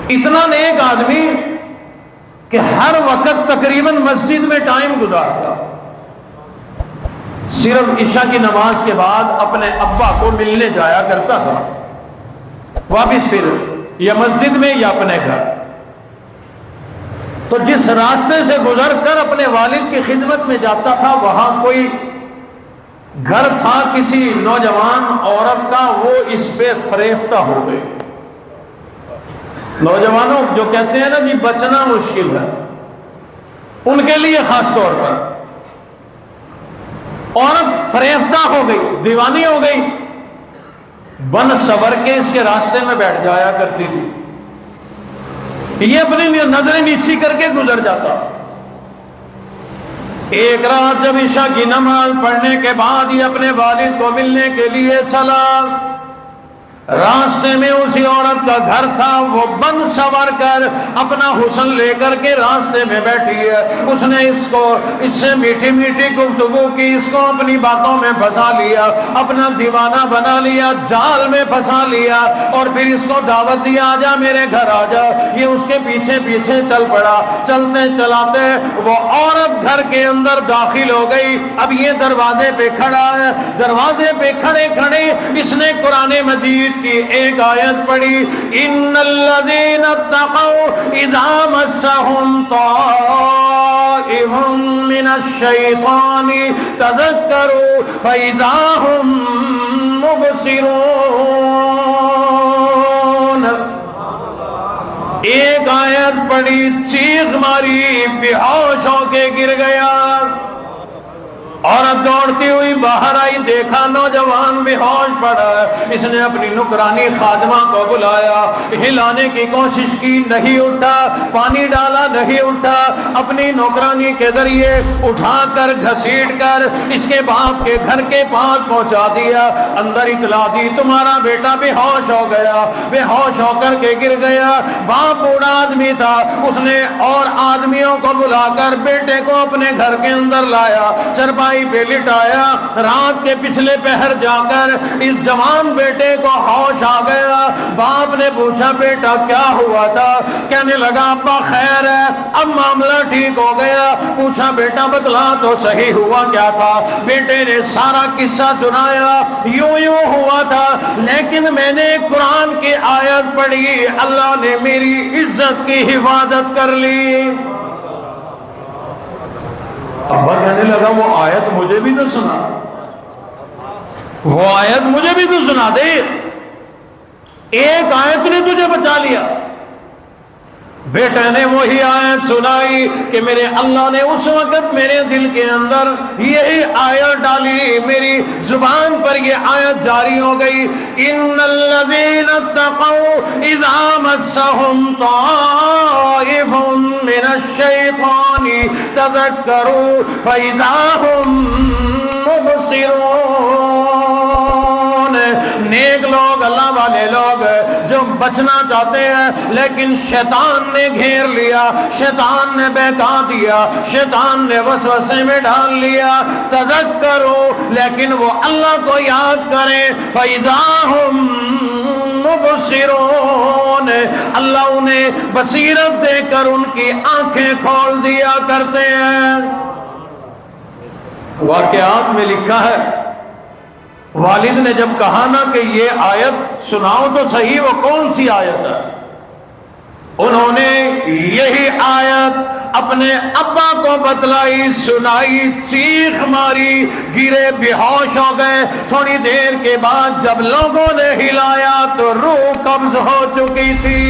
اتنا نیک آدمی کہ ہر وقت تقریباً مسجد میں ٹائم گزارتا، صرف عشاء کی نماز کے بعد اپنے ابا کو ملنے جایا کرتا تھا، واپس پھر یا مسجد میں یا اپنے گھر۔ تو جس راستے سے گزر کر اپنے والد کی خدمت میں جاتا تھا، وہاں کوئی گھر تھا کسی نوجوان عورت کا، وہ اس پہ فریفتہ ہو گئی۔ نوجوانوں جو کہتے ہیں نا جی بچنا مشکل ہے، ان کے لیے خاص طور پر عورت فریفتہ ہو گئی، دیوانی ہو گئی، بن سور کے اس کے راستے میں بیٹھ جایا کرتی تھی، یہ اپنی نظریں نیچی کر کے گزر جاتا۔ ایک رات جب عشاء کی نماز پڑھنے کے بعد یہ اپنے والد کو ملنے کے لیے چلا، راستے میں اسی عورت کا گھر تھا، وہ بن سور کر اپنا حسن لے کر کے راستے میں بیٹھی ہے۔ اس نے اس سے میٹھی میٹھی گفتگو کی، اس کو اپنی باتوں میں پھنسا لیا، اپنا دیوانہ بنا لیا، جال میں پھنسا لیا، اور پھر اس کو دعوت دیا، آجا میرے گھر آجا۔ یہ اس کے پیچھے پیچھے چل پڑا، چلتے چلاتے وہ عورت گھر کے اندر داخل ہو گئی۔ اب یہ دروازے پہ کھڑا ہے، دروازے پہ کھڑے کھڑے اس نے قرآن مجید کی ایک آیت پڑھی، ان الذین اتقوا اذا مسهم طائف من الشیطان تذکروا فاذا هم مبصرون۔ ایک آیت پڑھی، چیخ ماری، بے ہوش ہو کے گر گیا۔ عورت دوڑتی ہوئی باہر آئی، دیکھا نوجوان بے ہوش پڑا ہے۔ اس نے اپنی نوکرانی خادمہ کو بلایا، ہلانے کی کوشش کی، نہیں اٹھا، پانی ڈالا نہیں اٹھا، اپنی نوکرانی کے ذریعے اٹھا کر گھسیٹ کر اس کے باپ کے گھر کے پاس پہنچا دیا۔ اندر اطلاع دی تمہارا بیٹا بے ہوش ہو گیا، بے ہوش ہو کر کے گر گیا۔ باپ بوڑھا آدمی تھا، اس نے اور آدمیوں کو بلا کر بیٹے کو اپنے گھر کے اندر لایا، چرپائی پہ لٹایا۔ رات کے پچھلے پہر جا کر اس جوان بیٹے کو ہوش آ گیا۔ باپ نے پوچھا بیٹا کیا ہوا تھا؟ کہنے لگا ابا خیر ہے، اب معاملہ ٹھیک ہو گیا۔ پوچھا بیٹا بتلا تو صحیح ہوا کیا تھا؟ بیٹے نے سارا قصہ سنایا، یوں ہوا تھا، لیکن میں نے قرآن کی آیت پڑھی، اللہ نے میری عزت کی حفاظت کر لی۔ ابا کہنے لگا وہ آیت مجھے بھی تو سنا، وہ آیت مجھے بھی تو سنا دے، ایک آیت نے تجھے بچا لیا۔ بیٹے نے وہی آیت سنائی کہ میرے اللہ نے اس وقت میرے دل کے اندر یہی آیت ڈالی، میری زبان پر یہ آیت جاری ہو گئی، ان الذین اتقوا اذا مسهم طائف من الشیطان تذکروا فاذا هم مبصرون۔ نیک لوگ، اللہ والے لوگ جو بچنا چاہتے ہیں لیکن شیطان نے گھیر لیا، شیطان نے بہکا دیا، شیطان نے وسوسے میں ڈال لیا، تذکروا، لیکن وہ اللہ کو یاد کریں، فَإِذَا هُمْ مُبْصِرُونَ، اللہ انہیں بصیرت دے کر ان کی آنکھیں کھول دیا کرتے ہیں۔ واقعات میں لکھا ہے والد نے جب کہا نا کہ یہ آیت سناؤ تو صحیح، وہ کون سی آیت ہے؟ انہوں نے یہی آیت اپنے ابا کو بتلائی، سنائی، چیخ ماری، گرے، بے ہوش ہو گئے۔ تھوڑی دیر کے بعد جب لوگوں نے ہلایا تو روح قبض ہو چکی تھی۔